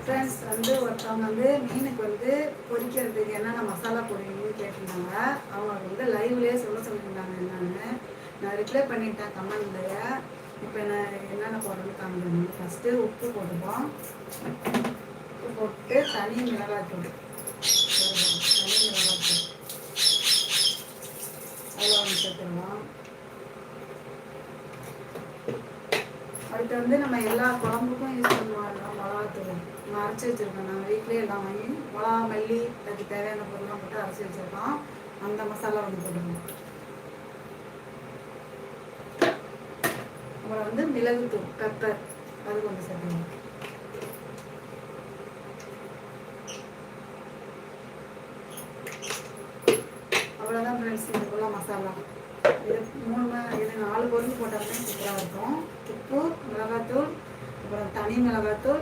Friends வந்து ஒருத்தவங்க வந்து மீனுக்கு வந்து பொரிக்கிறதுக்கு என்னென்ன மசாலா போடுவீங்கன்னு கேட்டிருந்தாங்க. அவங்க வந்து லைவ்லேயே சொல்லியிருந்தாங்க என்னென்னு. நான் ரிப்ளை பண்ணிட்டேன் கமெண்ட்லேயே. இப்போ நான் என்னென்ன போடுறேன்னு காமிக்கணும். ஃபஸ்ட்டு உப்பு போட்டுப்போம். உப்பு போட்டு தனி மிளகாய்த்தூள் அதில் ஒன்று சேர்த்துருவோம். அடுத்து வந்து நம்ம எல்லா குழம்புக்கும் யூஸ் பண்ணுவோம் மிளகாத்தூள். நம்ம அரைச்சி வச்சுருக்கோம். நாங்கள் வீட்லேயே எல்லாம் வாங்கி மிளகா மல்லி அதுக்கு தேவையான பொருள்லாம் போட்டு அரைச்சி வச்சுருக்கோம். அந்த மசாலா வந்து போட்டுக்கணும். அப்புறம் வந்து மிளகுத்தூள் பெப்பர் அது கொஞ்சம் சேர்த்துக்கணும். அவ்வளோதான் ஃப்ரெண்ட்ஸ், இதுக்குள்ள மசாலா. இது 4 பொருள் போட்டாலுமே சூப்பராக இருக்கும். உப்பு, மிளகாத்தூள், அப்புறம் தனி மிளகாத்தூள்,